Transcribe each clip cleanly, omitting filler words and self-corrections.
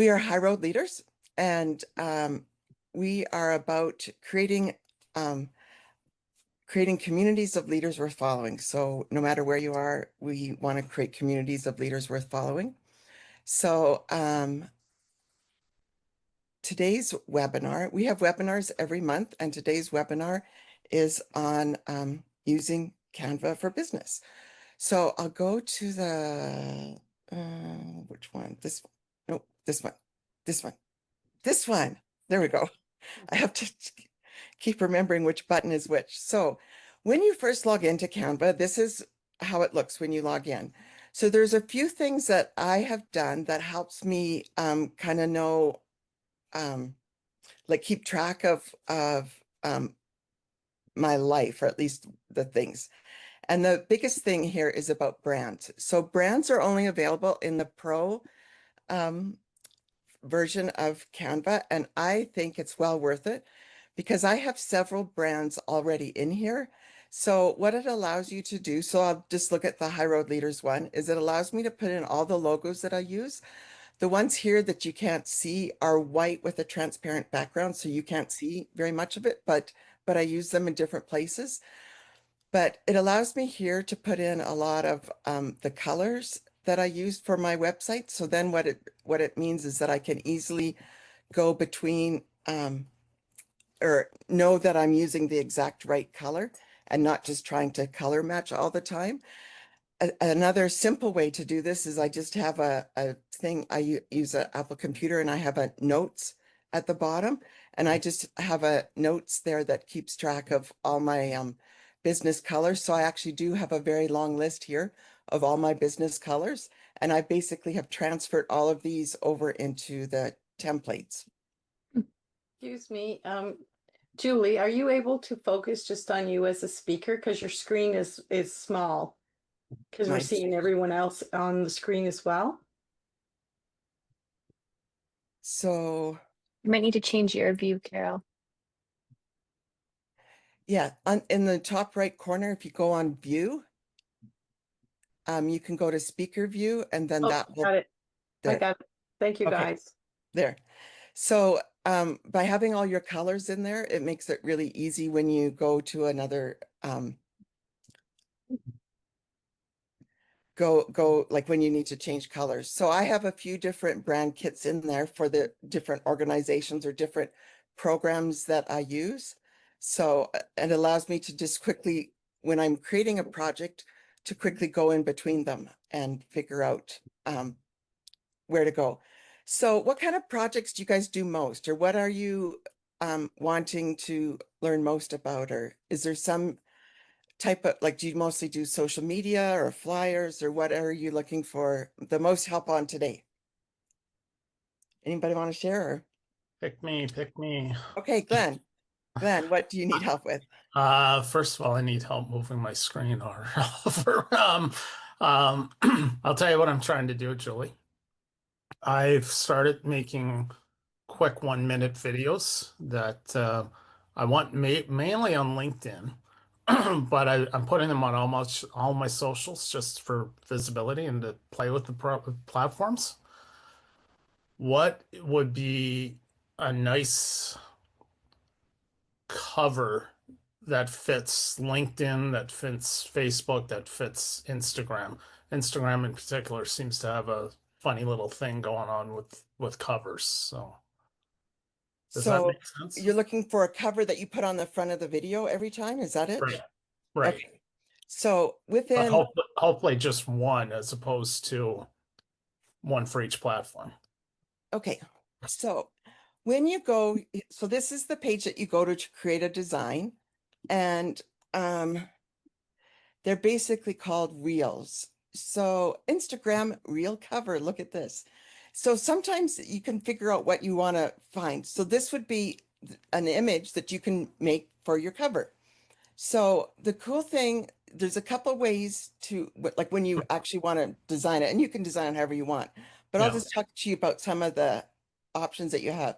We are High Road Leaders, and we are about creating communities of leaders worth following. So no matter where you are, we want to create communities of leaders worth following. So today's webinar, we have webinars every month, and today's webinar is on using Canva for business. So I'll go to the, which one? This one. Nope, this one. This one. This one. There we go. I have to keep remembering which button is which. So when you first log into Canva, this is how it looks when you log in. So there's a few things that I have done that helps me kind of know, like keep track of my life, or at least the things. And the biggest thing here is about brands. So brands are only available in the Pro version of Canva, and I think it's well worth it because I have several brands already in here. So what it allows you to do, so I'll just look at the High Road Leaders one, is it allows me to put in all the logos that I use. The ones here that you can't see are white with a transparent background, so you can't see very much of it, but I use them in different places. But it allows me here to put in a lot of the colors that I use for my website. So then what it means is that I can easily go between or know that I'm using the exact right color and not just trying to color match all the time. Another simple way to do this is I just have a thing. I use an Apple computer and I have a notes at the bottom, and I just have a notes there that keeps track of all my business colors. So I actually do have a very long list here of all my business colors, and I basically have transferred all of these over into the templates. Excuse me, Julie, are you able to focus just on you as a speaker? Because your screen is small. Because we're seeing everyone else on the screen as well. So you might need to change your view, Carol. Yeah, in the top right corner, if you go on view, you can go to speaker view, and then that will. Got it. There. I got it. Thank you, guys. There. So by having all your colors in there, it makes it really easy when you go to another go like when you need to change colors. So I have a few different brand kits in there for the different organizations or different programs that I use. So it allows me to just quickly, when I'm creating a project, to quickly go in between them and figure out where to go. So what kind of projects do you guys do most, or what are you wanting to learn most about? Or is there some type of, like, do you mostly do social media or flyers, or what are you looking for the most help on today? Anybody want to share? Or? Pick me. Okay, Glenn, what do you need help with? First of all, I need help moving my screen over. I'll tell you what I'm trying to do, Julie. I've started making quick 1-minute videos that I want mainly on LinkedIn, but I'm putting them on almost all my socials just for visibility and to play with the platforms. What would be a nice cover that fits LinkedIn, that fits Facebook, that fits Instagram? Instagram in particular seems to have a funny little thing going on with covers. So does that make sense? You're looking for a cover that you put on the front of the video every time, is that it? Right. Okay. So within, but hopefully just one as opposed to one for each platform. Okay, so when you go, so this is the page that you go to create a design, and they're basically called reels. So Instagram reel cover, look at this. So sometimes you can figure out what you want to find. So this would be an image that you can make for your cover. So the cool thing, there's a couple ways to, like when you actually want to design it, and you can design however you want, but I'll just talk to you about some of the options that you have.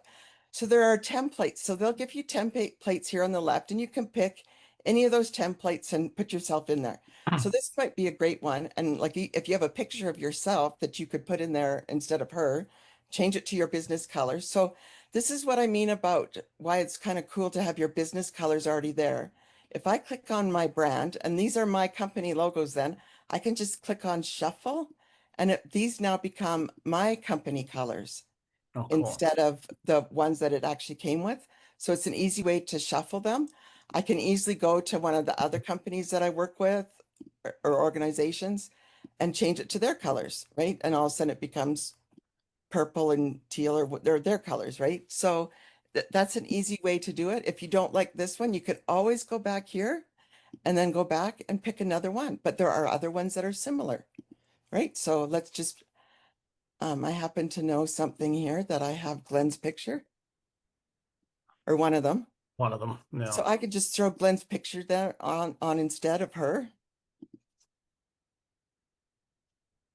So there are templates. So they'll give you templates here on the left, and you can pick any of those templates and put yourself in there. So this might be a great one. And like if you have a picture of yourself that you could put in there instead of her, change it to your business colors. So this is what I mean about why it's kind of cool to have your business colors already there. If I click on my brand, and these are my company logos, then I can just click on shuffle, and these now become my company colors Oh, cool. instead of the ones that it actually came with. So it's an easy way to shuffle them. I can easily go to one of the other companies that I work with or organizations and change it to their colors, right? And all of a sudden it becomes purple and teal, or they're their colors, right? So that's an easy way to do it. If you don't like this one, you could always go back here and then go back and pick another one. But there are other ones that are similar, right? So let's just, I happen to know something here that I have Glenn's picture, or one of them. One of them. So No. I could just throw Glenn's picture there on instead of her.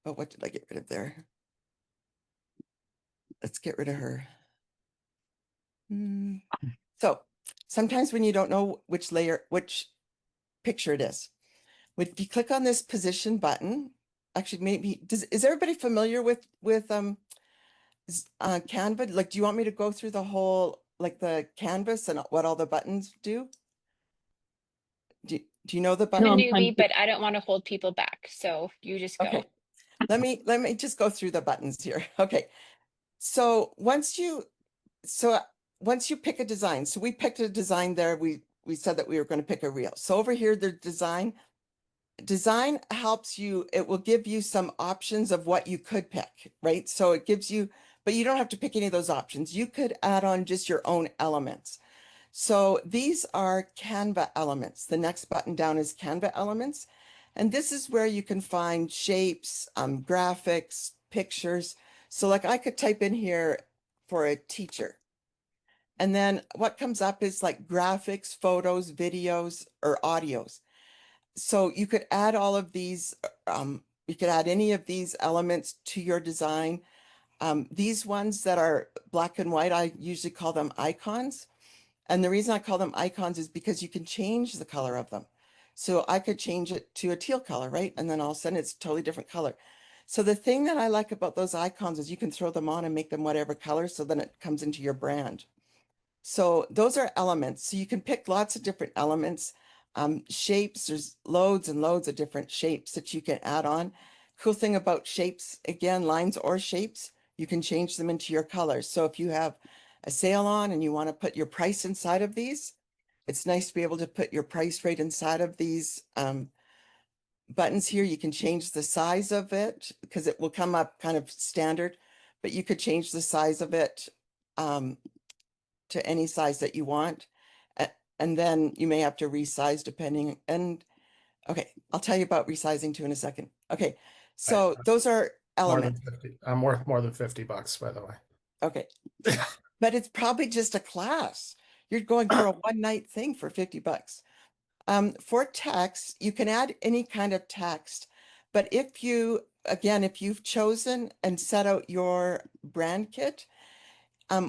Oh, what did I get rid of there? Let's get rid of her. So sometimes when you don't know which layer, which picture it is, if you click on this position button, actually maybe, is everybody familiar with Canva? Like, do you want me to go through the whole, like the canvas and what all the buttons do? Do you know the I'm a button? newbie, but I don't want to hold people back. So you just go. Okay, let me just go through the buttons here. Okay, so once you pick a design, so we picked a design there. We said that we were going to pick a reel. So over here, the design helps you. It will give you some options of what you could pick, right? So it gives you, but you don't have to pick any of those options. You could add on just your own elements. So these are Canva elements. The next button down is Canva elements. And this is where you can find shapes, graphics, pictures. So like I could type in here for a teacher. And then what comes up is like graphics, photos, videos, or audios. So you could add all of these, you could add any of these elements to your design. These ones that are black and white, I usually call them icons. And the reason I call them icons is because you can change the color of them. So I could change it to a teal color, right? And then all of a sudden it's a totally different color. So the thing that I like about those icons is you can throw them on and make them whatever color, so then it comes into your brand. So those are elements. So you can pick lots of different elements. Shapes, there's loads and loads of different shapes that you can add on. Cool thing about shapes, again, lines or shapes, you can change them into your colors. So if you have a sale on and you want to put your price inside of these, it's nice to be able to put your price right inside of these buttons here. You can change the size of it because it will come up kind of standard, but you could change the size of it to any size that you want. And then you may have to resize depending. And okay, I'll tell you about resizing too in a second. Okay, so those are More than elements. 50. I'm worth more than $50, by the way. Okay, but it's probably just a class. You're going for a one night thing for 50 bucks. For text, you can add any kind of text, but if you, again, if you've chosen and set out your brand kit,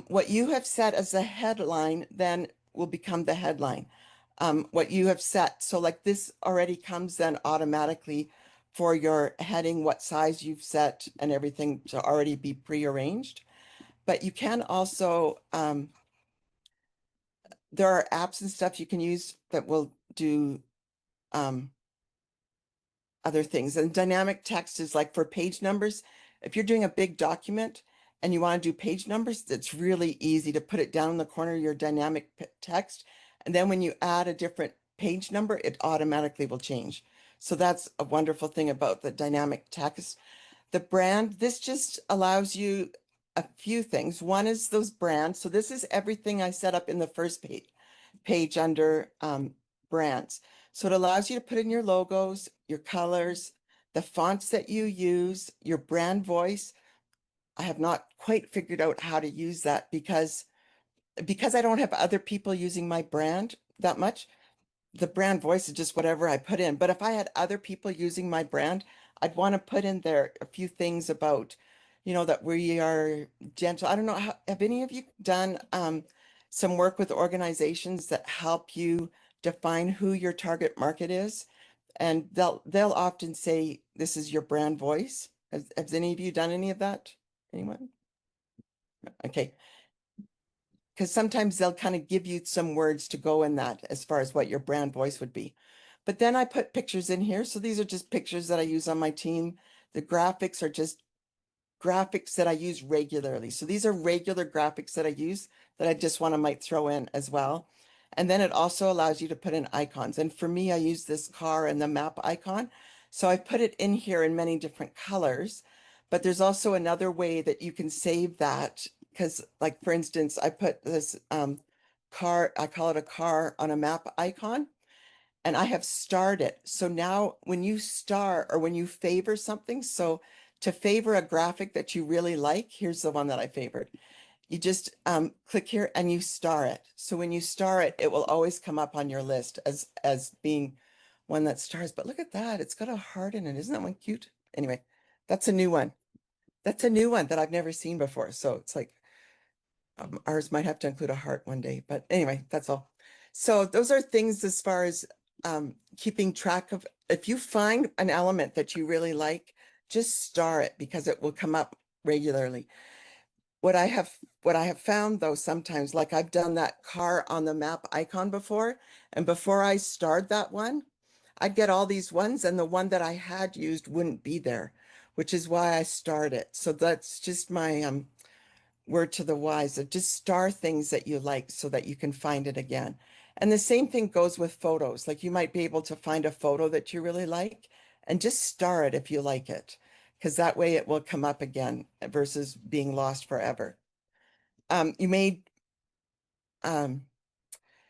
what you have set as the headline then will become the headline. What you have set, so like this already comes then automatically for your heading, what size you've set and everything to already be prearranged. But you can also, there are apps and stuff you can use that will do other things. And dynamic text is like for page numbers. If you're doing a big document and you want to do page numbers, it's really easy to put it down in the corner of your dynamic text. And then when you add a different page number, it automatically will change. So that's a wonderful thing about the dynamic text. The brand, this just allows you a few things. One is those brands. So this is everything I set up in the first page under brands. So it allows you to put in your logos, your colors, the fonts that you use, your brand voice. I have not quite figured out how to use that because I don't have other people using my brand that much. The brand voice is just whatever I put in. But if I had other people using my brand, I'd want to put in there a few things about, that we are gentle. I don't know, have any of you done some work with organizations that help you define who your target market is? And they'll often say, this is your brand voice. Has any of you done any of that? Anyone? Okay. Because sometimes they'll kind of give you some words to go in that as far as what your brand voice would be. But then I put pictures in here. So these are just pictures that I use on my team. The graphics are just graphics that I use regularly. So these are regular graphics that I use that I just want to might throw in as well. And then it also allows you to put in icons. And for me, I use this car and the map icon. So I put it in here in many different colors. But there's also another way that you can save that. Because, like, for instance, I put this car, I call it a car on a map icon, and I have starred it. So now when you star or when you favor something, so to favor a graphic that you really like, here's the one that I favored. You just click here and you star it. So when you star it, it will always come up on your list as being one that stars. But look at that. It's got a heart in it. Isn't that one cute? Anyway, that's a new one. That's a new one that I've never seen before. So it's like ours might have to include a heart one day, but anyway, that's all. So those are things as far as keeping track of. If you find an element that you really like, just star it because it will come up regularly. What I have found though, sometimes, like I've done that car on the map icon before, and before I starred that one, I'd get all these ones, and the one that I had used wouldn't be there, which is why I starred it. So that's just my word to the wise of just star things that you like so that you can find it again. And the same thing goes with photos. Like you might be able to find a photo that you really like and just star it if you like it, because that way it will come up again versus being lost forever. You may, um,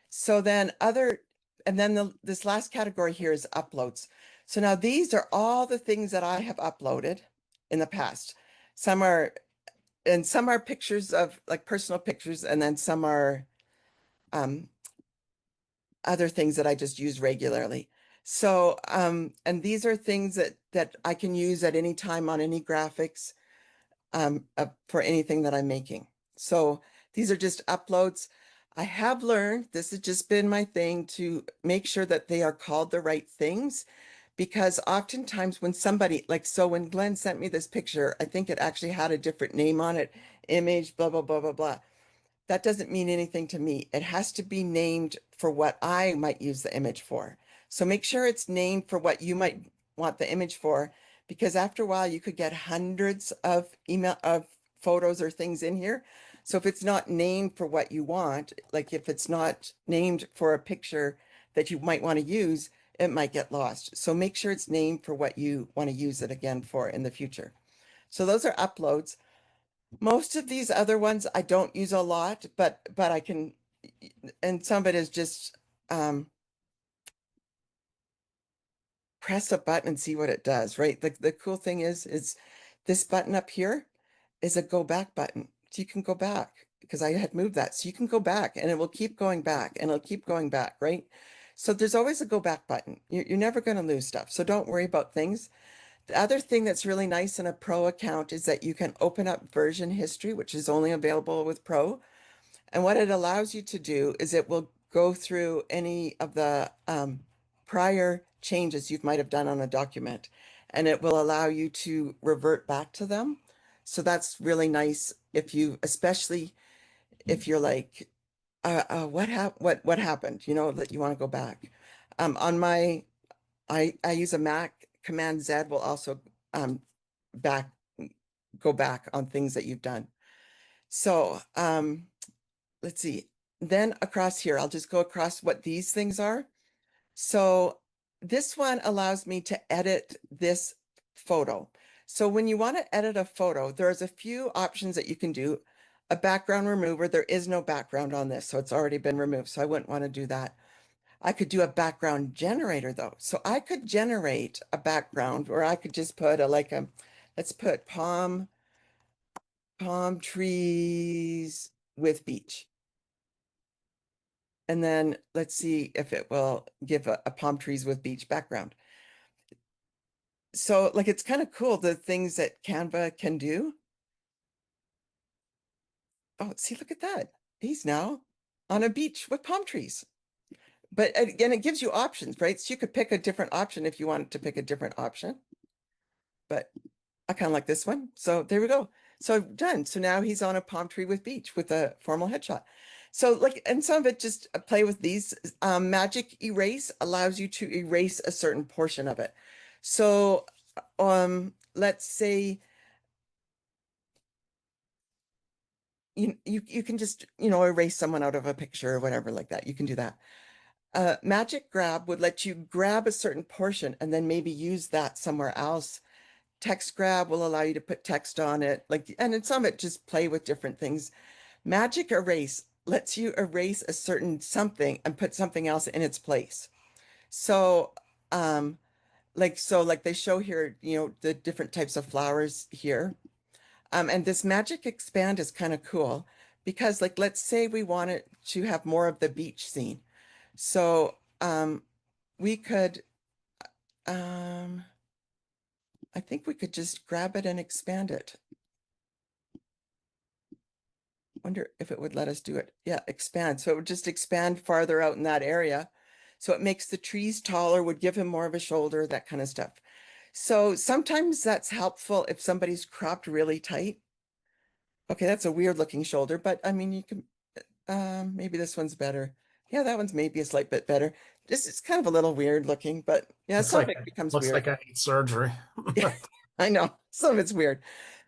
so then other, and then this last category here is uploads. So now these are all the things that I have uploaded in the past. Some are and some are pictures of like personal pictures, and then some are um, other things that I just use regularly. So, and these are things that I can use at any time on any graphics for anything that I'm making. So these are just uploads. I have learned, this has just been my thing, to make sure that they are called the right things, because oftentimes when somebody, like, so when Glenn sent me this picture, I think it actually had a different name on it, image, blah, blah, blah, blah, blah. That doesn't mean anything to me. It has to be named for what I might use the image for. So make sure it's named for what you might want the image for, because after a while you could get hundreds of photos or things in here. So if it's not named for what you want, like if it's not named for a picture that you might want to use, it might get lost. So make sure it's named for what you want to use it again for in the future. So those are uploads. Most of these other ones I don't use a lot, but I can, and some of it is just press a button and see what it does, right? The cool thing is this button up here is a go back button. So you can go back because I had moved that. So you can go back and it will keep going back and it'll keep going back, right? So there's always a go back button. You're never going to lose stuff. So don't worry about things. The other thing that's really nice in a Pro account is that you can open up version history, which is only available with Pro. And what it allows you to do is it will go through any of the prior changes you might have done on a document, and it will allow you to revert back to them. So that's really nice if you, especially if you're like, what happened? You know, that you want to go back. On my, I use a Mac. Command Z will also back go back on things that you've done. So let's see. Then across here, I'll just go across what these things are. So this one allows me to edit this photo. So when you want to edit a photo, there's a few options that you can do. A background remover, there is no background on this, so it's already been removed. So I wouldn't want to do that. I could do a background generator though. So I could generate a background, or I could just put let's put palm trees with beach. And then let's see if it will give a palm trees with beach background. So like, it's kind of cool, the things that Canva can do. Oh, see, look at that. He's now on a beach with palm trees. But again, it gives you options, right? So you could pick a different option if you wanted to pick a different option. But I kind of like this one. So there we go. So done. So now he's on a palm tree with beach with a formal headshot. So like, and some of it just play with these. Magic erase allows you to erase a certain portion of it. So let's say you can just, erase someone out of a picture or whatever like that. You can do that. Magic grab would let you grab a certain portion and then maybe use that somewhere else. Text grab will allow you to put text on it, like, and in some of it just play with different things. Magic erase lets you erase a certain something and put something else in its place. So, like they show here, the different types of flowers here. And this magic expand is kind of cool because, like, let's say we wanted to have more of the beach scene. So, we could, um, I think we could just grab it and expand it. Wonder if it would let us do it. Yeah, expand. So it would just expand farther out in that area. So it makes the trees taller, would give him more of a shoulder, that kind of stuff. So sometimes that's helpful if somebody's cropped really tight. Okay, that's a weird looking shoulder, but I mean, you can, maybe this one's better. Yeah, that one's maybe a slight bit better. This is kind of a little weird looking, but yeah, Looks some of like it becomes looks weird. like I need surgery. I know some of it's weird.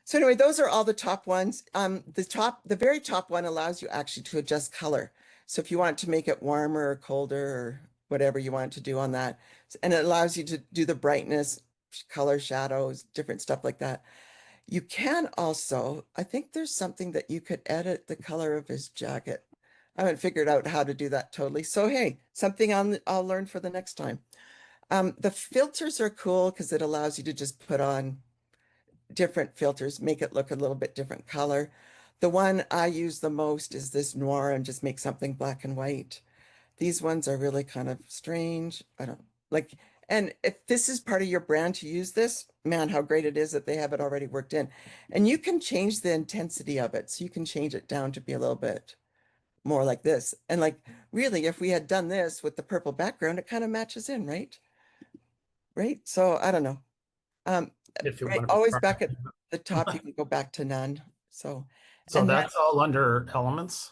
So anyway, those are all the top ones. The very top one allows you actually to adjust color. So if you want to make it warmer or colder or whatever you want to do on that, and it allows you to do the brightness, color, shadows, different stuff like that. You can also, I think there's something that you could edit the color of his jacket. I haven't figured out how to do that totally. So hey, something I'll learn for the next time. The filters are cool because it allows you to just put on different filters, make it look a little bit different color. The one I use the most is this noir and just make something black and white. These ones are really kind of strange. I don't like, and if this is part of your brand to use this, man, how great it is that they have it already worked in. And you can change the intensity of it. So you can change it down to be a little bit more like this. And like, really, if we had done this with the purple background, it kind of matches in, right? Right? So I don't know. Um, If you right, want to be always back at practical. the top, you can go back to none. So, So and then that's all under elements.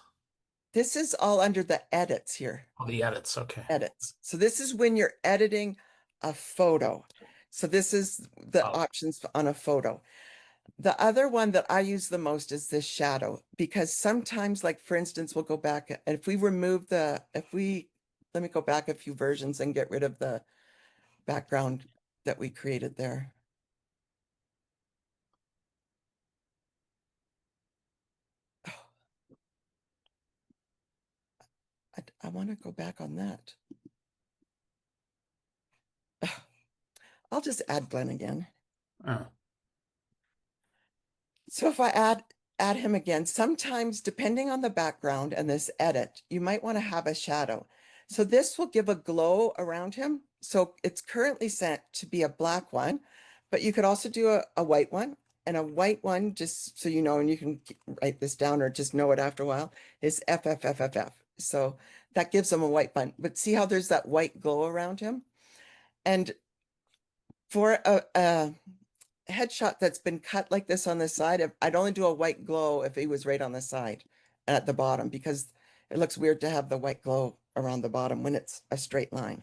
this is all under the edits here, All the edits. Okay. edits. So this is when you're editing a photo. So this is the Oh, options on a photo. The other one that I use the most is this shadow because sometimes, like for instance, we'll go back and if we remove let me go back a few versions and get rid of the background that we created there. I want to go back on that. I'll just add Glenn again. oh. So if I add him again, sometimes depending on the background and this edit, you might want to have a shadow. So this will give a glow around him. So it's currently set to be a black one, but you could also do a white one. And a white one, just so you know, and you can write this down or just know it after a while, is FFFFF. So that gives him a white one. But see how there's that white glow around him? And for a headshot that's been cut like this on the side, I'd only do a white glow if he was right on the side and at the bottom because it looks weird to have the white glow around the bottom when it's a straight line.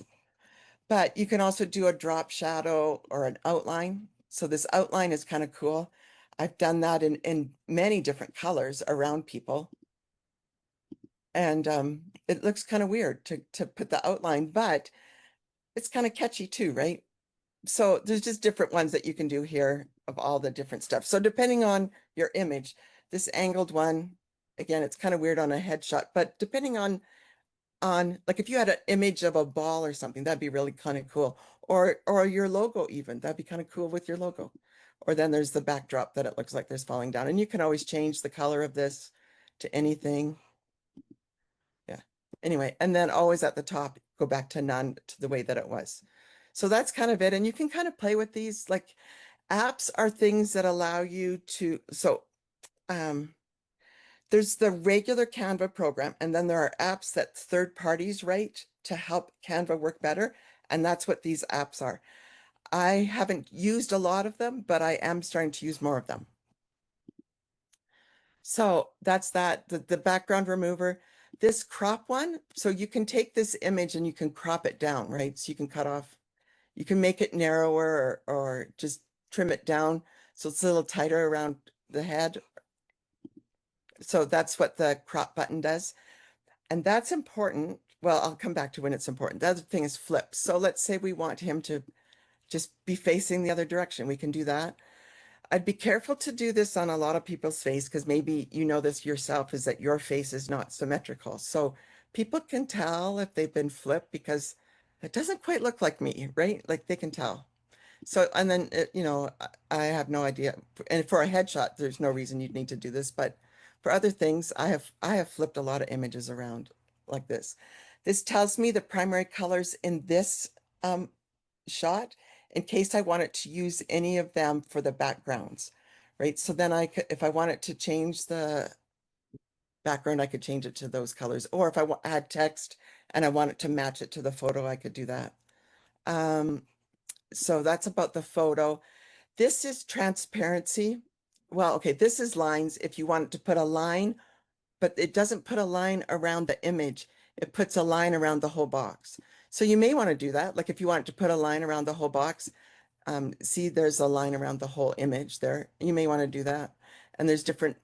But you can also do a drop shadow or an outline. So this outline is kind of cool. I've done that in many different colors around people. And it looks kind of weird to put the outline, but it's kind of catchy too, right? So there's just different ones that you can do here of all the different stuff. So depending on your image, this angled one, again, it's kind of weird on a headshot, but depending on like if you had an image of a ball or something, that'd be really kind of cool. Or your logo even, that'd be kind of cool with your logo. Or then there's the backdrop that it looks like there's falling down. And you can always change the color of this to anything. Yeah. Anyway, and then always at the top, go back to none to the way that it was. So that's kind of it. And you can kind of play with these. Like apps are things that allow you to, so there's the regular Canva program, and then there are apps that third parties write to help Canva work better. And that's what these apps are. I haven't used a lot of them, but I am starting to use more of them. So that's that, the background remover. This crop one, so you can take this image and you can crop it down, right? So you can cut off, you can make it narrower or just trim it down so it's a little tighter around the head. So that's what the crop button does. And that's important. Well, I'll come back to when it's important. The other thing is flip. So let's say we want him to just be facing the other direction. We can do that. I'd be careful to do this on a lot of people's face because maybe you know this yourself, is that your face is not symmetrical. So people can tell if they've been flipped because it doesn't quite look like me, right? Like they can tell. So, and then, you know, I have no idea. And for a headshot, there's no reason you'd need to do this, but for other things, I have flipped a lot of images around like this. This tells me the primary colors in this shot in case I wanted to use any of them for the backgrounds, right? So then I could, if I wanted to change the background, I could change it to those colors. Or if I had text and I wanted to match it to the photo, I could do that. So that's about the photo. This is transparency. Well, okay, this is lines. If you wanted to put a line, but it doesn't put a line around the image. It puts a line around the whole box. So you may want to do that. Like if you wanted to put a line around the whole box, see there's a line around the whole image there. You may want to do that. And there's different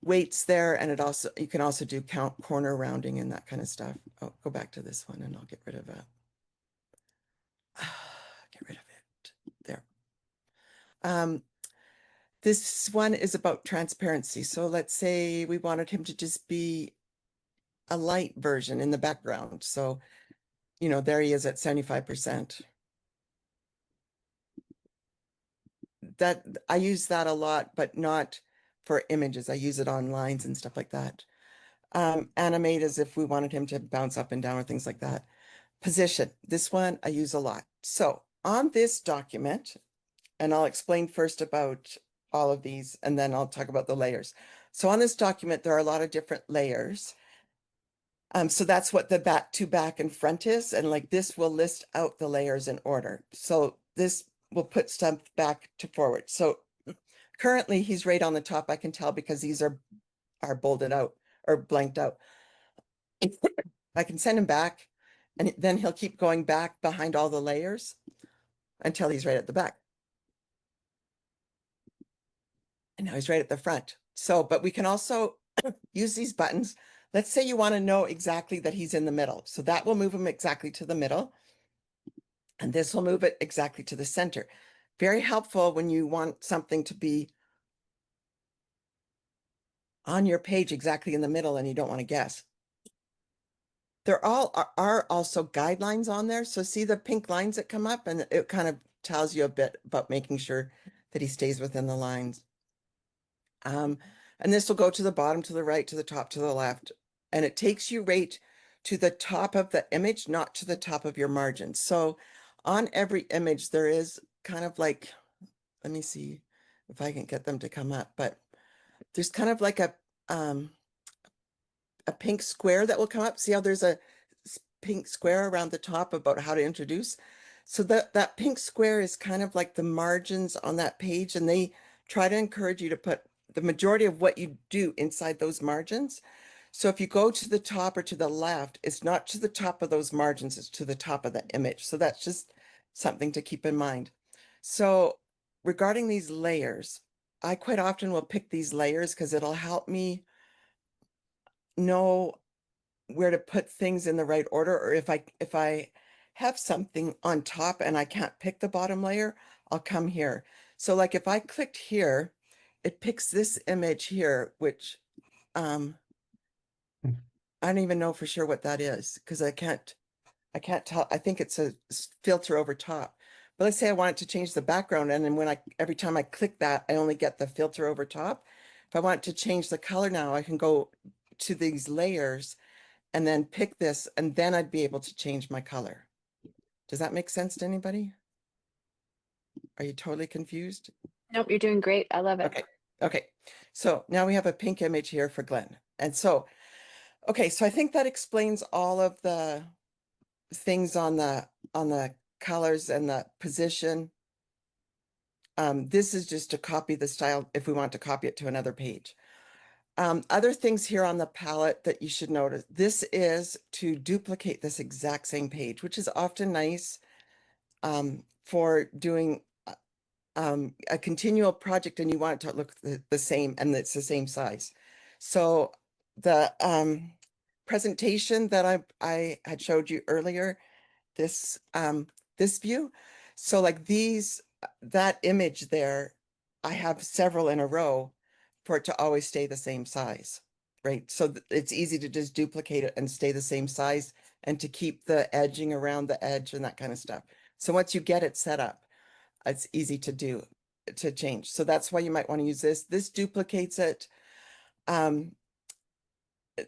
weights there. And it also, you can also do corner rounding and that kind of stuff. Oh, go back to this one and I'll get rid of that. Get rid of it. There. This one is about transparency. So let's say we wanted him to just be a light version in the background. So, you know, there he is at 75%. That I use that a lot, but not for images. I use it on lines and stuff like that. Animate as if we wanted him to bounce up and down or things like that. Position. This one I use a lot. So on this document, and I'll explain first about all of these, and then I'll talk about the layers. So on this document, there are a lot of different layers. So that's what the back to back and front is. And like this will list out the layers in order. So this will put stuff back to forward. So currently he's right on the top. I can tell because these are bolded out or blanked out. I can send him back and then he'll keep going back behind all the layers until he's right at the back. And now he's right at the front. So, but we can also use these buttons. Let's say you want to know exactly that he's in the middle. So that will move him exactly to the middle. And this will move it exactly to the center. Very helpful when you want something to be on your page exactly in the middle and you don't want to guess. There are also guidelines on there. So see the pink lines that come up and it kind of tells you a bit about making sure that he stays within the lines. And this will go to the bottom, to the right, to the top, to the left. And it takes you right to the top of the image, not to the top of your margin. So on every image, there is kind of like, let me see if I can get them to come up, but there's kind of like a pink square that will come up. See how there's a pink square around the top about how to introduce. So that pink square is kind of like the margins on that page, and they try to encourage you to put the majority of what you do inside those margins. So if you go to the top or to the left, it's not to the top of those margins, it's to the top of the image. So that's just something to keep in mind. So regarding these layers, I quite often will pick these layers because it'll help me know where to put things in the right order, or if I have something on top and I can't pick the bottom layer, I'll come here. So like if I clicked here, it picks this image here, which I don't even know for sure what that is because I can't tell. I think it's a filter over top. But let's say I want it to change the background, and then when every time I click that, I only get the filter over top. If I want to change the color now, I can go to these layers and then pick this, and then I'd be able to change my color. Does that make sense to anybody? Are you totally confused? Nope, you're doing great. I love it. Okay. Okay. So now we have a pink image here for Glenn. And so, okay, so I think that explains all of the things on the colors and the position. This is just to copy the style if we want to copy it to another page. Other things here on the palette that you should notice, this is to duplicate this exact same page, which is often nice for doing a continual project and you want it to look the same and it's the same size. So the presentation that I had showed you earlier, this view. So like that image there, I have several in a row for it to always stay the same size, right? So it's easy to just duplicate it and stay the same size and to keep the edging around the edge and that kind of stuff. So once you get it set up, it's easy to change. So that's why you might want to use this. This duplicates it.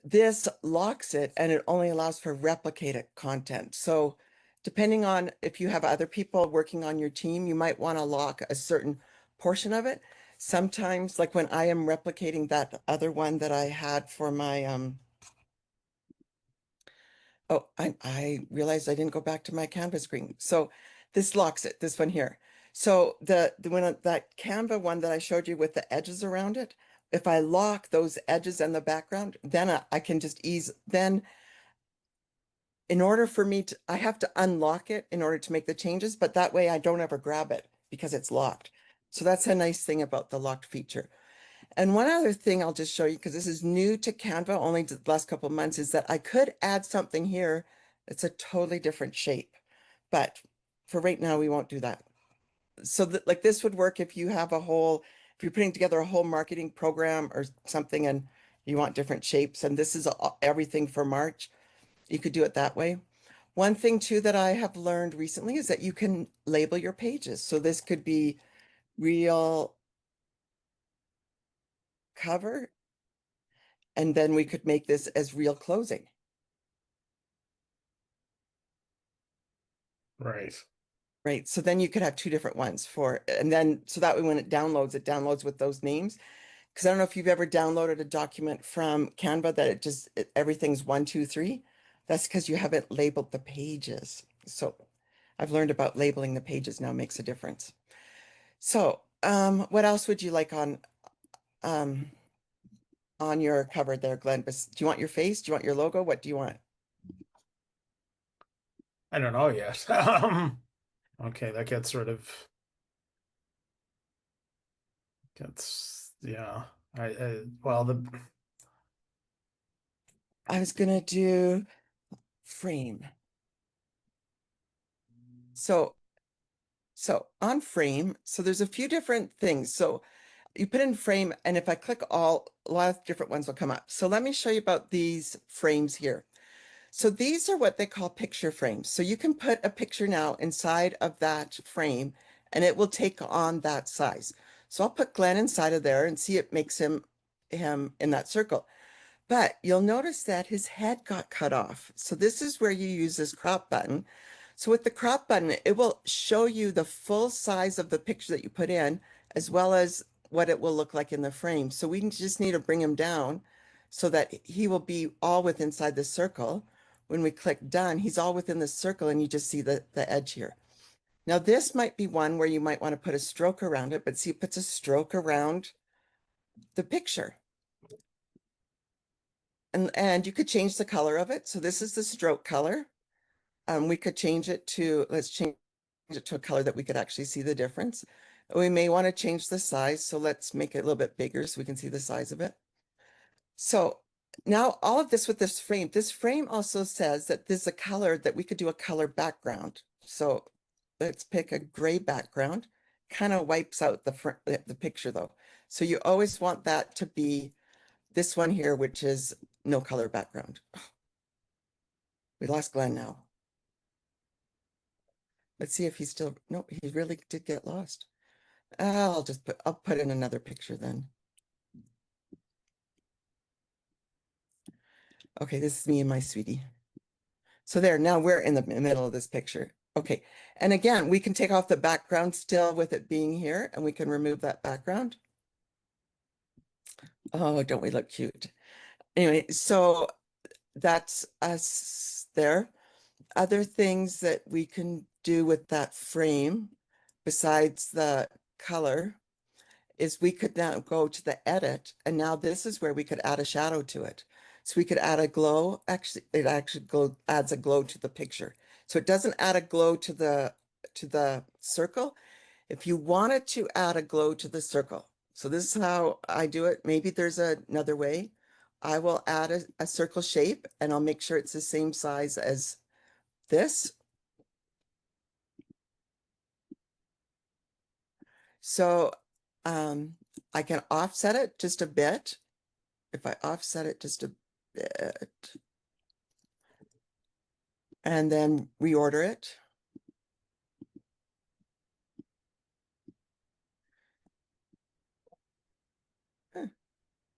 This locks it and it only allows for replicated content. So depending on if you have other people working on your team, you might want to lock a certain portion of it. Sometimes, like when I am replicating that other one that I had for my, oh, I realized I didn't go back to my Canva screen. So this locks it, this one here. So the one that Canva one that I showed you with the edges around it, if I lock those edges and the background, then I can just then in order for me to, I have to unlock it in order to make the changes, but that way I don't ever grab it because it's locked. So that's a nice thing about the locked feature. And one other thing I'll just show you, because this is new to Canva, only the last couple of months, is that I could add something here. It's a totally different shape, but for right now, we won't do that. So that like this would work if you have if you're putting together a whole marketing program or something and you want different shapes, and this is everything for March, you could do it that way. One thing too that I have learned recently is that you can label your pages. So this could be real cover, and then we could make this as real closing. Right. Right. So then you could have two different ones and then, so that way when it downloads with those names. Because I don't know if you've ever downloaded a document from Canva that everything's 1, 2, 3. That's because you haven't labeled the pages. So I've learned about labeling the pages now makes a difference. So what else would you like um, on your cover there, Glenn? Do you want your face? Do you want your logo? What do you want? I don't know yet. Okay, that gets yeah. Well, I was gonna do frame. So on frame, so there's a few different things. So you put in frame, and if I click a lot of different ones will come up. So let me show you about these frames here. So these are what they call picture frames. So you can put a picture now inside of that frame and it will take on that size. So I'll put Glenn inside of there and see it makes him in that circle. But you'll notice that his head got cut off. So this is where you use this crop button. So with the crop button, it will show you the full size of the picture that you put in, as well as what it will look like in the frame. So we just need to bring him down so that he will be all within inside the circle. When we click done, he's all within the circle and you just see the edge here. Now this might be one where you might want to put a stroke around it, but see, it puts a stroke around the picture. And you could change the color of it. So this is the stroke color. We could change it to, let's change it to a color that we could actually see the difference. We may want to change the size. So let's make it a little bit bigger so we can see the size of it. So now all of this with this frame also says that there's a color that we could do a color background. So let's pick a gray background, kind of wipes out the picture though. So you always want that to be this one here, which is no color background. We lost Glenn now. Let's see if he's still, no, he really did get lost. I'll put in another picture then. Okay, this is me and my sweetie. So there, now we're in the middle of this picture. Okay, and again, we can take off the background still with it being here, and we can remove that background. Oh, don't we look cute? Anyway, so that's us there. Other things that we can do with that frame, besides the color is we could now go to the edit, and now this is where we could add a shadow to it. So we could add a glow. Actually, it actually adds a glow to the picture. So it doesn't add a glow to the circle. If you wanted to add a glow to the circle, so this is how I do it. Maybe there's another way. I will add a circle shape, and I'll make sure it's the same size as this. So I can offset it just a bit. If I offset it just a bit and then reorder it.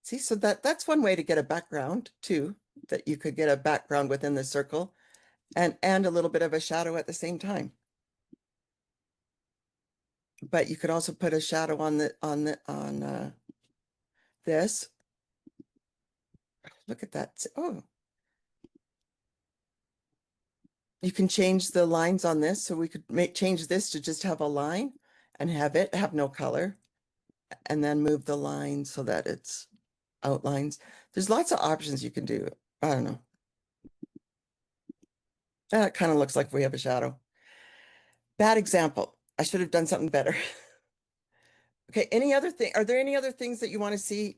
See, so that's one way to get a background too, that you could get a background within the circle and a little bit of a shadow at the same time. But you could also put a shadow on this. Look at that. Oh, you can change the lines on this. So we could change this to just have a line and have it have no color, and then move the line so that it's outlines. There's lots of options you can do. I don't know. That kind of looks like we have a shadow. Bad example. I should have done something better. Okay, any other thing? Are there any other things that you want to see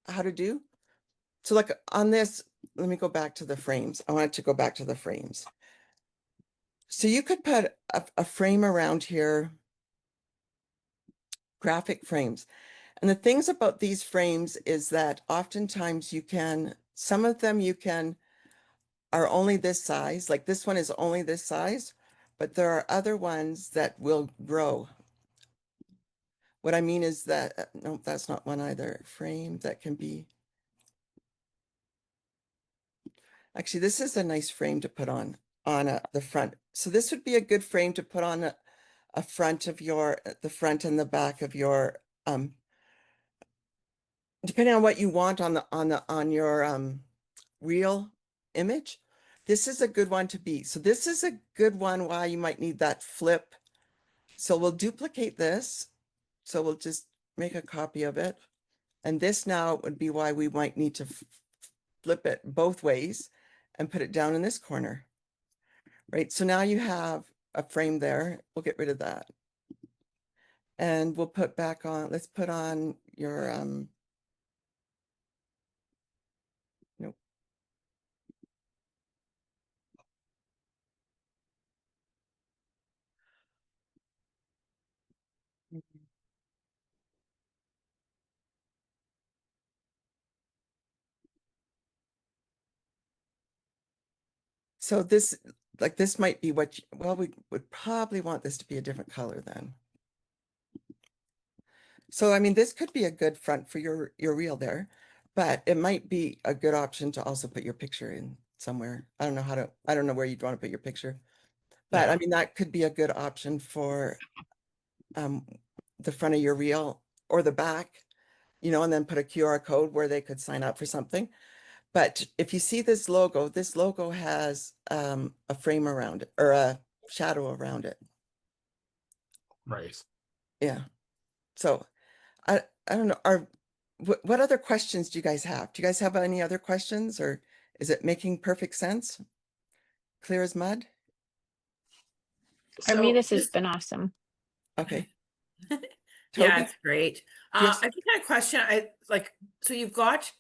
how to do? So like on this, let me go back to the frames. I wanted to go back to the frames. So you could put a frame around here, graphic frames. And the things about these frames is that oftentimes some of them are only this size, like this one is only this size, but there are other ones that will grow. What I mean is that, no, that's not one either. Frame that can be, actually, this is a nice frame to put on the front. So this would be a good frame to put on a front of the front and the back of your, depending on what you want on your real image. This is a good one to be. So this is a good one why you might need that flip. So we'll duplicate this. So we'll just make a copy of it. And this now would be why we might need to flip it both ways and put it down in this corner. Right. So now you have a frame there. We'll get rid of that. And we'll put back on, let's put on your, nope. So this, like this might be what, well, we would probably want this to be a different color then. So, I mean, this could be a good front for your reel there, but it might be a good option to also put your picture in somewhere. I don't know where you'd want to put your picture, but Yeah. I mean, that could be a good option for the front of your reel or the back, and then put a QR code where they could sign up for something. But if you see this logo has a frame around it or a shadow around it. Right. Yeah. So I don't know. What other questions do you guys have? Do you guys have any other questions, or is it making perfect sense? Clear as mud? For me, So this has just been awesome. Okay. Yeah, Toby? it's great. Yes. I just had a question. So you've got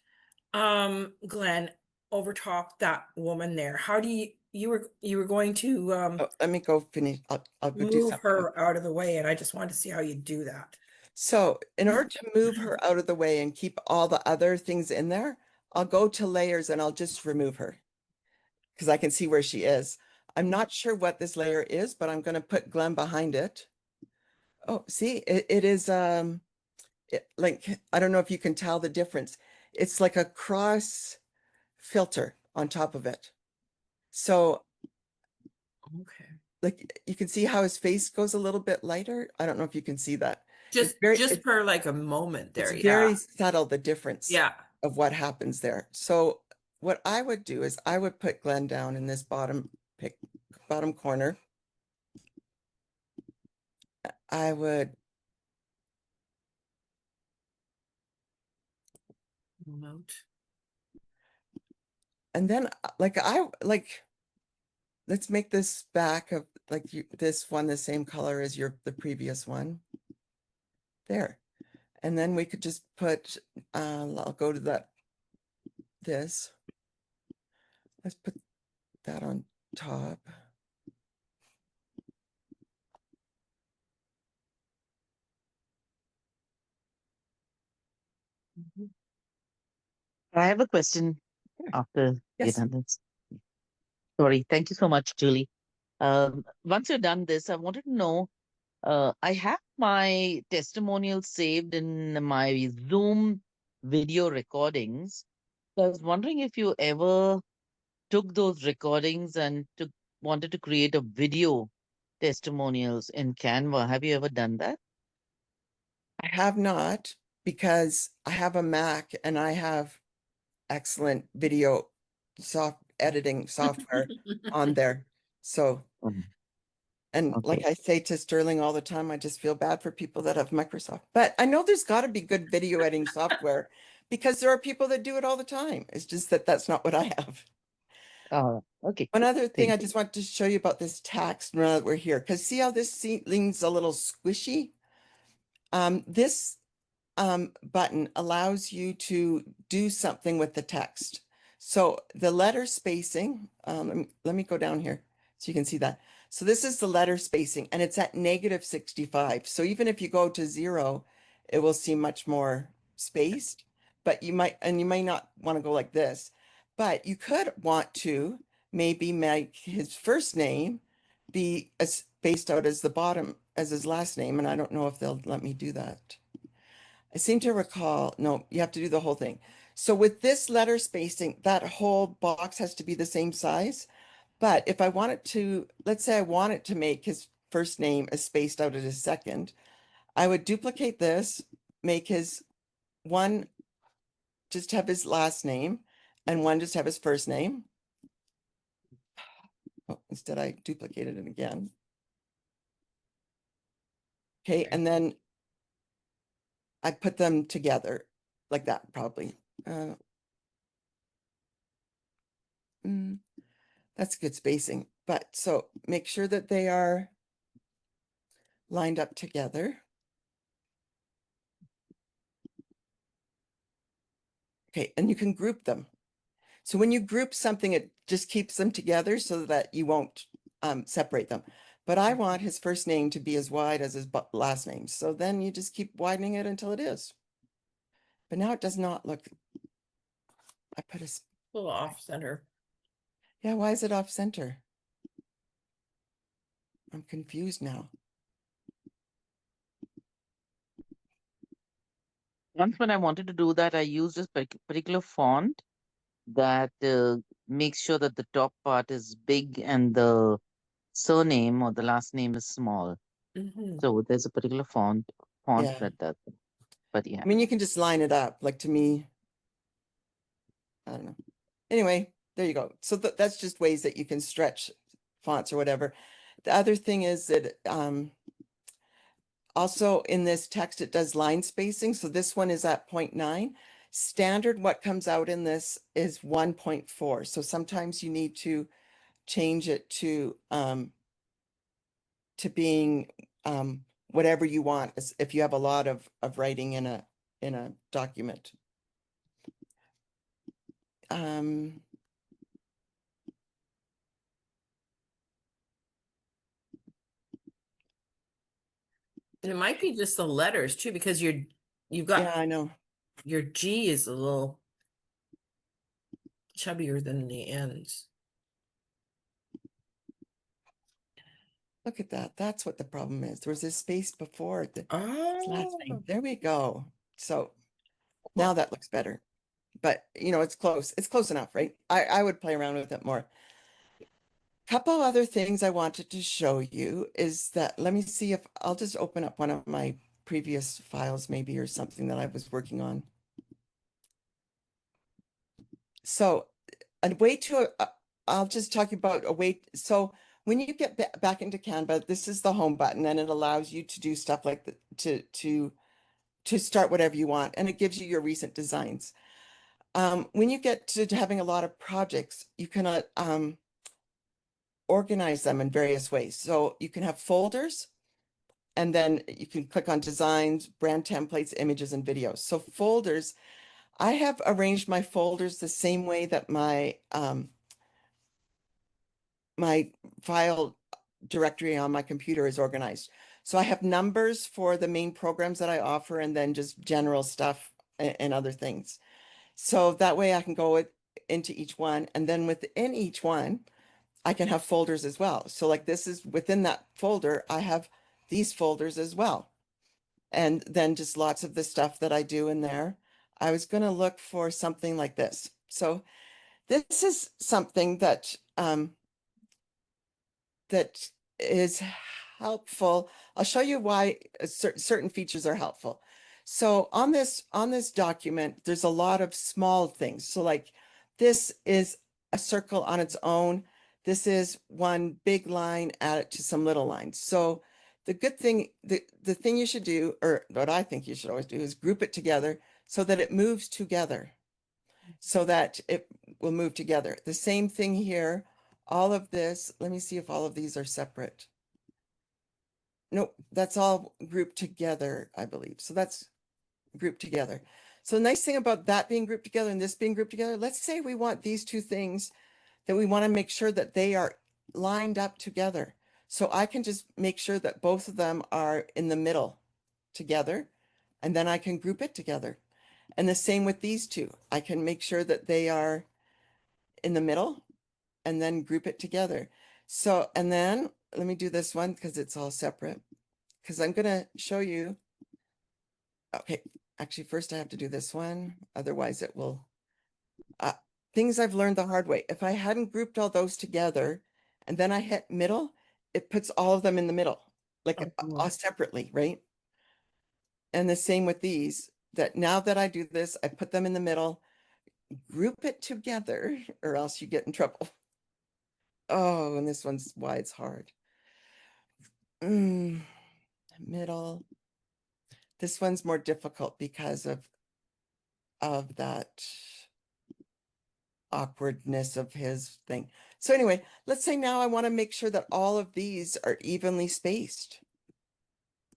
Glenn overtalk that woman there. How do you were going to Oh, let me go finish. I'll go do move something. her out of the way, and I just wanted to see how you do that. So in order to move her out of the way and keep all the other things in there, I'll go to layers and I'll just remove her because I can see where she is. I'm not sure what this layer is, but I'm going to put Glenn behind it. Oh, see, it is like, I don't know if you can tell the difference. It's like a cross filter on top of it. So Okay. like you can see how his face goes a little bit lighter. I don't know if you can see that. Just It's for like a moment it's there. very Yeah. subtle, the difference Yeah. of what happens there. So what I would do is I would put Glenn down in this bottom corner. I would Remote. And then let's make this back of this one the same color as the previous one. There. And then we could just put, I'll go to this. Let's put that on top. I have a question after you're Yes. done this. Sorry. Thank you so much, Julie. Once you're done this, I wanted to know, I have my testimonial saved in my Zoom video recordings. So I was wondering if you ever took those recordings and wanted to create a video testimonials in Canva. Have you ever done that? I have not, because I have a Mac and I have excellent video editing software on there. So, Mm, and like okay. I say to Sterling all the time, I just feel bad for people that have Microsoft. But I know there's got to be good video editing software, because there are people that do it all the time. It's just that that's not what I have. Okay. One other thing Thank I just want to show you about this text now that we're here, because see how this leans a little squishy? This button allows you to do something with the text. So the letter spacing, let me go down here so you can see that. So this is the letter spacing, and it's at -65. So even if you go to 0, it will seem much more spaced, but you might not want to go like this, but you could want to maybe make his first name be as spaced out as the bottom as his last name. And I don't know if they'll let me do that. I seem to recall, no, you have to do the whole thing. So with this letter spacing, that whole box has to be the same size. But if I wanted to, let's say I wanted to make his first name as spaced out as his second, I would duplicate this, make his one just have his last name and one just have his first name. Oh, instead I duplicated it again. Okay, and then I put them together like that, probably. That's good spacing. But so make sure that they are lined up together. Okay, and you can group them. So when you group something, it just keeps them together so that you won't separate them. But I want his first name to be as wide as his last name. So then you just keep widening it until it is. But now it does not look, I put a, A little off center. yeah, why is it off center? I'm confused now. Once when I wanted to do that, I used this particular font that makes sure that the top part is big and the surname or the last name is small. Mhm. So there's a particular font Yeah. that does it. But yeah. I mean, you can just line it up. Like, to me, I don't know. Anyway, there you go. So that's just ways that you can stretch fonts or whatever. The other thing is that also in this text, it does line spacing. So this one is at 0.9. Standard, what comes out in this is 1.4. So sometimes you need to change it to being whatever you want, if you have a lot of writing in a document. And it might be just the letters too, because you've got Yeah, I know. your G is a little chubbier than the ends. Look at that. That's what the problem is. There was this space before the last name. Oh, There we go. So now that looks better. But it's close. It's close enough, right? I would play around with it more. Couple other things I wanted to show you is that, let me see if I'll just open up one of my previous files maybe, or something that I was working on. So a way to, I'll just talk about a way. So when you get back into Canva, this is the home button, and it allows you to do stuff like to start whatever you want, and it gives you your recent designs. When you get to having a lot of projects, you can organize them in various ways. So you can have folders, and then you can click on designs, brand templates, images, and videos. So folders, I have arranged my folders the same way that my file directory on my computer is organized. So I have numbers for the main programs that I offer, and then just general stuff and other things. So that way I can go into each one, and then within each one, I can have folders as well. So like this is within that folder, I have these folders as well. And then just lots of the stuff that I do in there. I was going to look for something like this. So this is something that that is helpful. I'll show you why certain features are helpful. So on this document, there's a lot of small things. So like this is a circle on its own. This is one big line added to some little lines. So the good thing, the thing you should do, or what I think you should always do, is group it together so that it moves together, so that it will move together. The same thing here. All of this, let me see if all of these are separate. Nope, that's all grouped together, I believe. So that's grouped together. So the nice thing about that being grouped together and this being grouped together, let's say we want these two things, that we want to make sure that they are lined up together. So I can just make sure that both of them are in the middle together, and then I can group it together. And the same with these two. I can make sure that they are in the middle and then group it together. So, and then let me do this one because it's all separate, because I'm going to show you. Okay, actually, first I have to do this one. Otherwise it will, things I've learned the hard way. If I hadn't grouped all those together and then I hit middle, it puts all of them in the middle, like all separately, right? And the same with these, that now that I do this, I put them in the middle, group it together, or else you get in trouble. Oh, and this one's why it's hard. Middle. This one's more difficult because of that awkwardness of his thing. So anyway, let's say now I want to make sure that all of these are evenly spaced.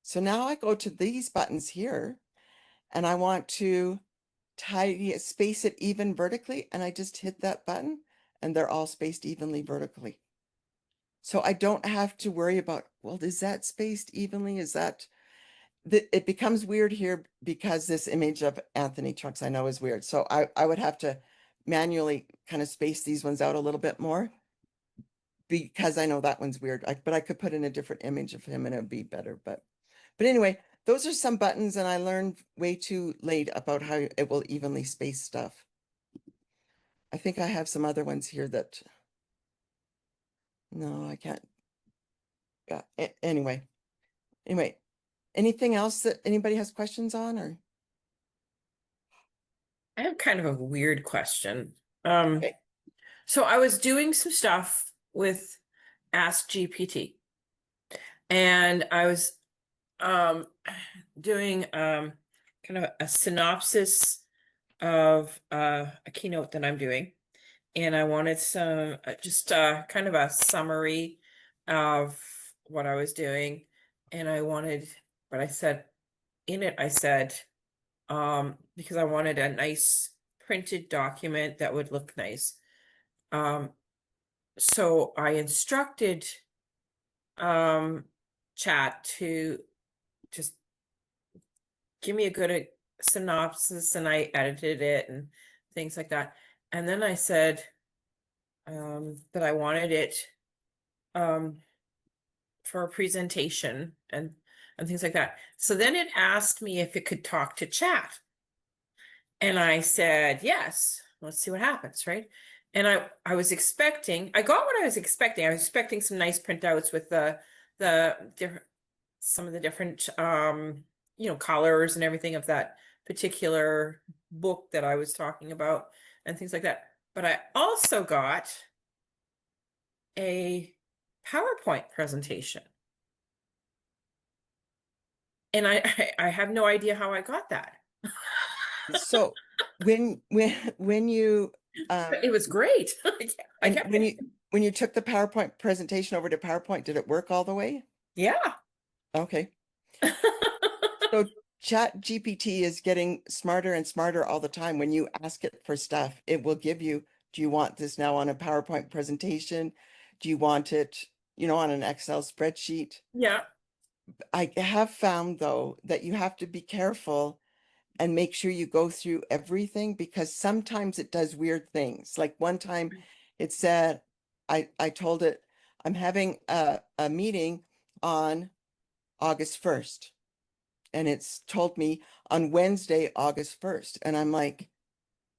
So now I go to these buttons here, and I want to space it even vertically, and I just hit that button, and they're all spaced evenly vertically. So I don't have to worry about, well, is that spaced evenly? Is that, it becomes weird here because this image of Anthony Trucks I know is weird. So I would have to manually kind of space these ones out a little bit more, because I know that one's weird. But I could put in a different image of him and it'd be better. But anyway, those are some buttons, and I learned way too late about how it will evenly space stuff. I think I have some other ones here that, no, I can't. Yeah, anyway, anything else that anybody has questions on, or? I have kind of a weird question. Okay. So I was doing some stuff with Ask GPT, and I was doing kind of a synopsis of a keynote that I'm doing, and I wanted some just kind of a summary of what I was doing, and but I said in it, I said because I wanted a nice printed document that would look nice. So I instructed chat to just give me a good synopsis, and I edited it and things like that. And then I said that I wanted it for a presentation and things like that. So then it asked me if it could talk to chat. And I said, yes, let's see what happens, right? And I was expecting, I got what I was expecting. I was expecting some nice printouts with the different, some of the different colors and everything of that particular book that I was talking about and things like that. But I also got a PowerPoint presentation. And I have no idea how I got that. So when you It was great. I and kept it. when you took the PowerPoint presentation over to PowerPoint, did it work all the way? Yeah. Okay. So Chat GPT is getting smarter and smarter all the time. When you ask it for stuff, it will give you, do you want this now on a PowerPoint presentation? Do you want it, on an Excel spreadsheet? Yeah. I have found though that you have to be careful and make sure you go through everything because sometimes it does weird things. Like one time it said, I told it, I'm having a meeting on August 1st. And it's told me on Wednesday, August 1st. And I'm like,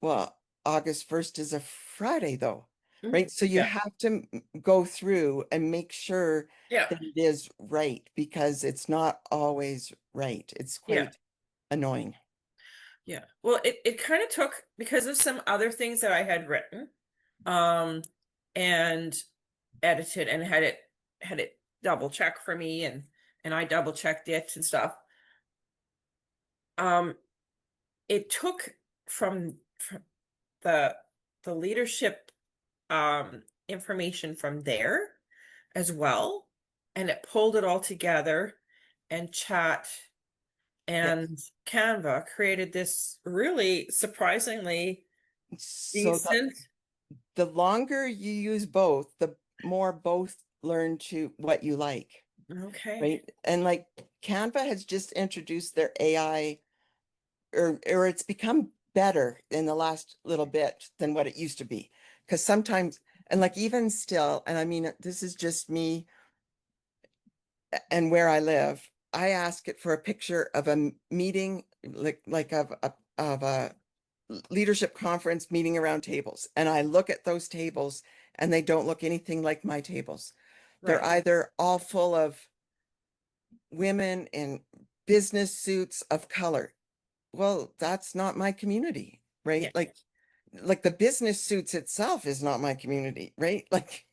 well, August 1st is a Friday though, right? So you Yeah. have to go through and make sure Yeah. that it is right because it's not always right. It's Yeah. quite annoying. Yeah. Well, it kind of took because of some other things that I had written, and edited and had it double check for me and I double checked it and stuff. Um, it took from the leadership information from there as well, and it pulled it all together, and chat Yes. and Canva created this really surprisingly So decent. the longer you use both, the more both learn to what you like, Okay. right? And like Canva has just introduced their AI or it's become better in the last little bit than what it used to be. Because sometimes, and like even still, and I mean, this is just me and where I live, I ask it for a picture of a meeting, like of a leadership conference meeting around tables. And I look at those tables and they don't look anything like my tables. They're Right. either all full of women in business suits of color. Well, that's not my community, right? Yeah. Like the business suits itself is not my community, right? Like,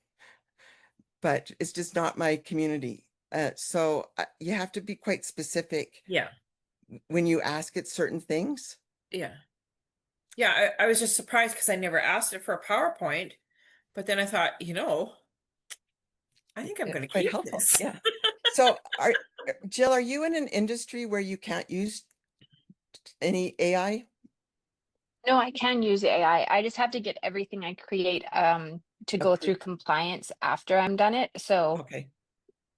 but it's just not my community. So you have to be quite specific Yeah. when you ask it certain things. Yeah. Yeah. I was just surprised because I never asked it for a PowerPoint, but then I thought, I think I'm It's going to quite keep helpful. this. Yeah. So Jill, are you in an industry where you can't use any AI? No, I can use AI. I just have to get everything I create to go through Approved. compliance after I'm done it. So Okay.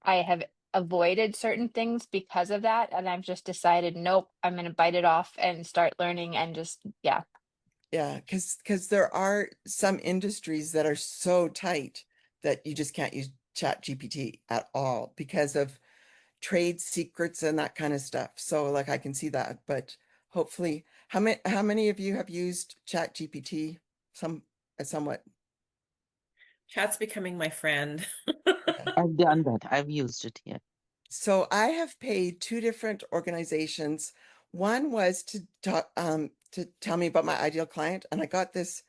I have avoided certain things because of that. And I've just decided, nope, I'm going to bite it off and start learning and just, yeah. Yeah, because there are some industries that are so tight that you just can't use Chat GPT at all because of trade secrets and that kind of stuff. So like I can see that, but hopefully, how many of you have used Chat GPT some somewhat? Chat's becoming my friend. Yeah. I've done that. I've used it here. So I have paid two different organizations. One was to talk to tell me about my ideal client, and I got this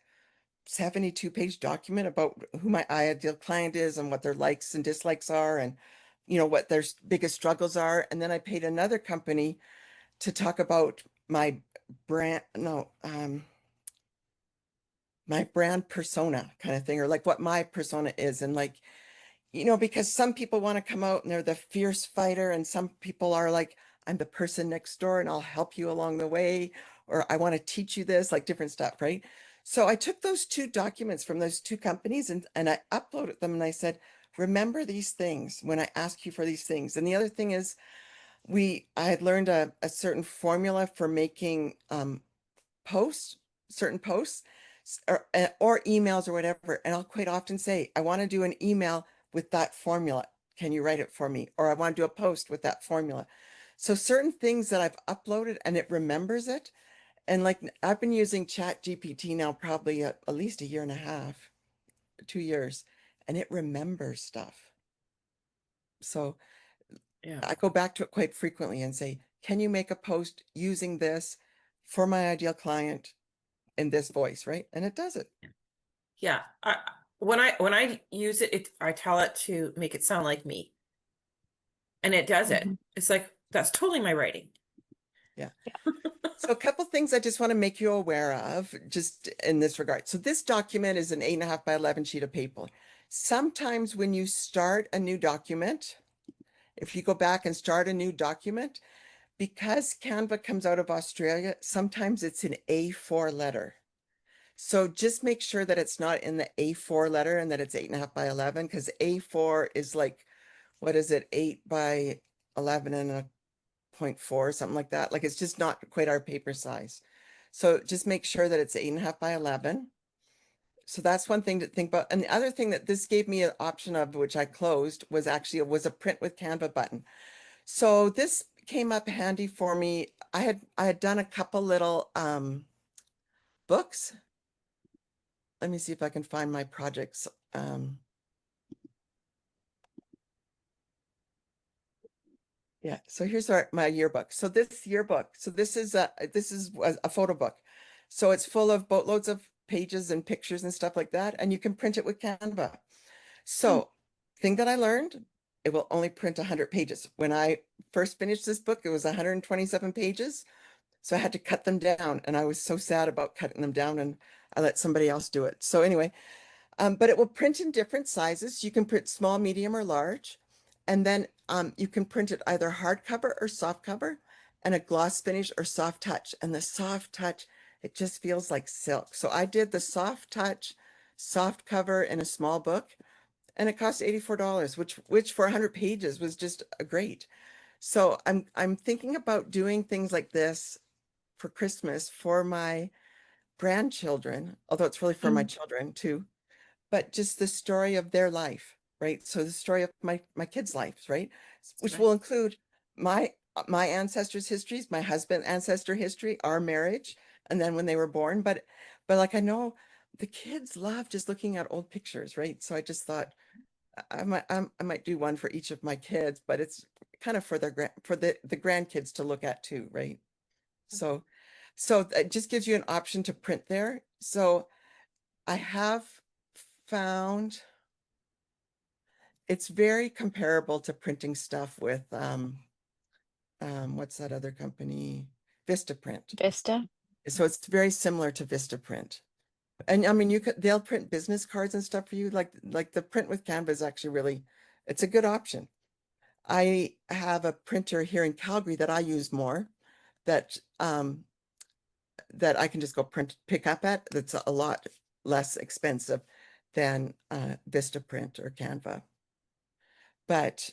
72-page document about who my ideal client is and what their likes and dislikes are and what their biggest struggles are. And then I paid another company to talk about my brand, no, my brand persona kind of thing, or like what my persona is. And like, because some people want to come out and they're the fierce fighter, and some people are like, I'm the person next door and I'll help you along the way, or I want to teach you this, like different stuff, right? So I took those two documents from those two companies and I uploaded them and I said, remember these things when I ask you for these things. And the other thing is, I had learned a certain formula for making posts, certain posts or emails or whatever. And I'll quite often say, I want to do an email with that formula. Can you write it for me? Or I want to do a post with that formula. So certain things that I've uploaded and it remembers it. And like I've been using Chat GPT now probably at least a year and a half, 2 years, and it remembers stuff. So Yeah. I go back to it quite frequently and say, can you make a post using this for my ideal client in this voice, right? And it does it. Yeah. When I use it, I tell it to make it sound like me. And it does it. Mhm. It's like that's totally my writing. Yeah. So a couple things I just want to make you aware of just in this regard. So this document is an 8.5 by 11 sheet of paper. Sometimes when you start a new document, if you go back and start a new document, because Canva comes out of Australia, sometimes it's an A4 letter. So just make sure that it's not in the A4 letter and that it's 8.5 by 11, because A4 is like, what is it, 8 by 11 and a 0.4, something like that. Like it's just not quite our paper size. So just make sure that it's 8.5 by 11. So that's one thing to think about. And the other thing that this gave me an option of, which I closed, was actually a print with Canva button. So this came up handy for me. I had done a couple little books. Let me see if I can find my projects. Yeah, so here's my yearbook. So this yearbook, so this is a photo book. So it's full of boatloads of pages and pictures and stuff like that, and you can print it with Canva. So thing that I learned, it will only print 100 pages. When I first finished this book, it was 127 pages. So I had to cut them down, and I was so sad about cutting them down, and I let somebody else do it. So anyway, but it will print in different sizes. You can print small, medium, or large. And then you can print it either hardcover or soft cover, and a gloss finish or soft touch. And the soft touch, it just feels like silk. So I did the soft touch, soft cover in a small book, and it cost $84, which for 100 pages was just great. So I'm thinking about doing things like this for Christmas for my grandchildren, although it's really for my children too, but just the story of their life, right? So the story of my kids' lives, right? Which will include my ancestors' histories, my husband's ancestor history, our marriage, and then when they were born. But like I know the kids love just looking at old pictures, right? So I just thought I might do one for each of my kids, but it's kind of for the grandkids to look at too, right? So it just gives you an option to print there. So I have found it's very comparable to printing stuff with what's that other company? Vistaprint. Vista. So it's very similar to Vistaprint. And I mean, they'll print business cards and stuff for you. Like the print with Canva is actually really, it's a good option. I have a printer here in Calgary that I use more that that I can just go pick up at. That's a lot less expensive than Vistaprint or Canva. But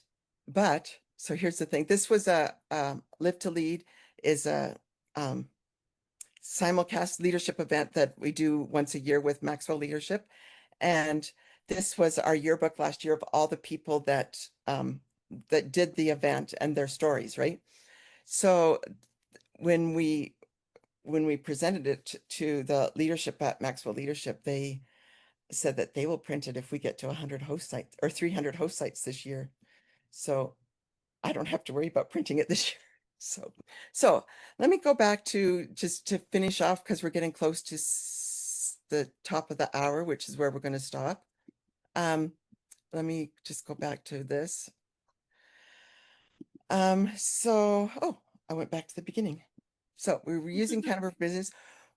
so here's the thing. This was a Live to Lead is a simulcast leadership event that we do once a year with Maxwell Leadership. And this was our yearbook last year of all the people that that did the event and their stories, right? So when we presented it to the leadership at Maxwell Leadership, they said that they will print it if we get to 100 host sites or 300 host sites this year. So I don't have to worry about printing it this year. So let me go back to just to finish off because we're getting close to the top of the hour, which is where we're going to stop. Let me just go back to this. Oh, I went back to the beginning. So we were using Canva for Business.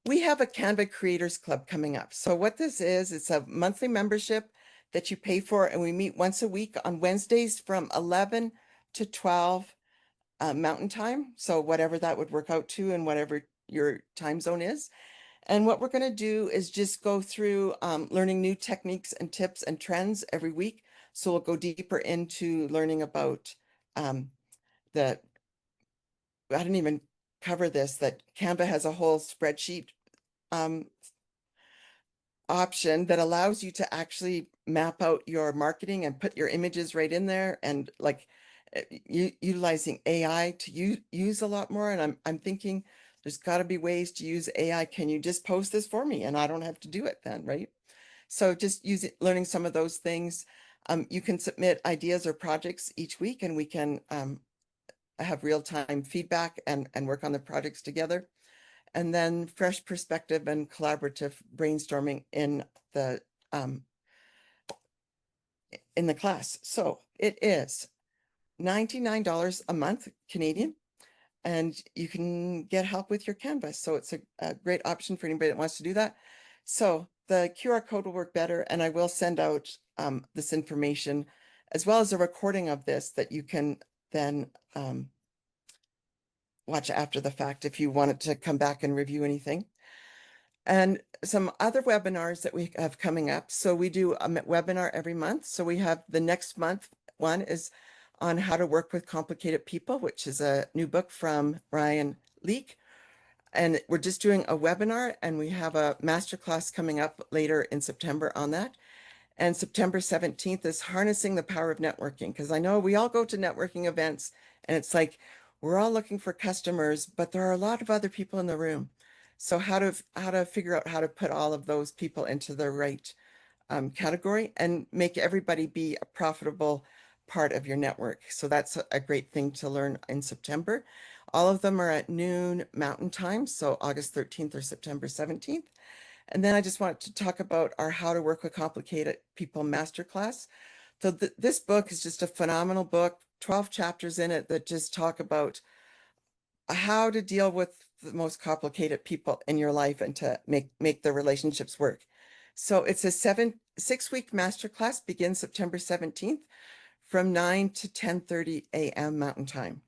We have a Canva Creators Club coming up. So what this is, it's a monthly membership that you pay for, and we meet once a week on Wednesdays from 11 to 12 Mountain Time. So whatever that would work out to and whatever your time zone is. And what we're going to do is just go through learning new techniques and tips and trends every week. So we'll go deeper into learning about I didn't even cover this, that Canva has a whole spreadsheet option that allows you to actually map out your marketing and put your images right in there, and like utilizing AI to use a lot more. And I'm thinking there's got to be ways to use AI. Can you just post this for me and I don't have to do it then, right? So just learning some of those things. You can submit ideas or projects each week, and we can have real-time feedback and work on the projects together. And then fresh perspective and collaborative brainstorming in the class. So it is $99 a month Canadian. and you can get help with your Canvas. So it's a great option for anybody that wants to do that. So the QR code will work better, and I will send out this information as well as a recording of this that you can then watch after the fact if you wanted to come back and review anything. And some other webinars that we have coming up. So we do a webinar every month. So we have the next month one is on how to work with complicated people, which is a new book from Ryan Leake. And we're just doing a webinar, and we have a masterclass coming up later in September on that. And September 17th is harnessing the power of networking, because I know we all go to networking events and it's like we're all looking for customers, but there are a lot of other people in the room. So how to figure out how to put all of those people into the right category and make everybody be a profitable part of your network. So that's a great thing to learn in September. All of them are at noon Mountain Time, so August 13th or September 17th. And then I just want to talk about our How to Work with Complicated People masterclass. So this book is just a phenomenal book, 12 chapters in it that just talk about how to deal with the most complicated people in your life and to make the relationships work. So it's a 6-week masterclass, begins September 17th from 9 to 10:30 a.m. Mountain Time.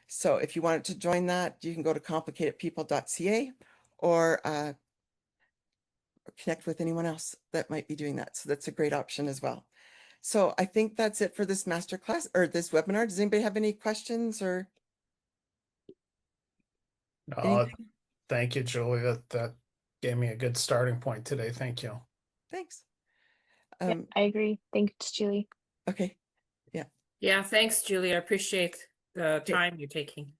So if you wanted to join that, you can go to complicatedpeople.ca or connect with anyone else that might be doing that. So that's a great option as well. So I think that's it for this masterclass or this webinar. Does anybody have any questions or anything? Thank you, Julie. That gave me a good starting point today. Thank you. Thanks. Yeah, I agree. Thanks, Julie. Okay. Yeah, thanks, Julie. I appreciate the Okay. time you're taking.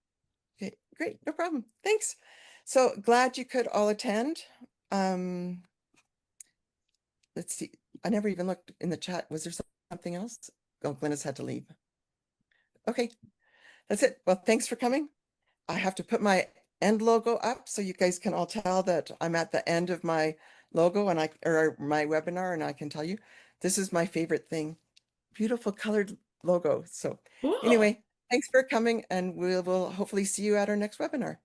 Okay, great. No problem. Thanks. So glad you could all attend. Let's see. I never even looked in the chat. Was there something else? Oh, Glenda's had to leave. Okay, that's it. Well, thanks for coming. I have to put my end logo up so you guys can all tell that I'm at the end of my logo and or my webinar, and I can tell you this is my favorite thing. Beautiful colored logo. So Cool. anyway, thanks for coming, and we will hopefully see you at our next webinar.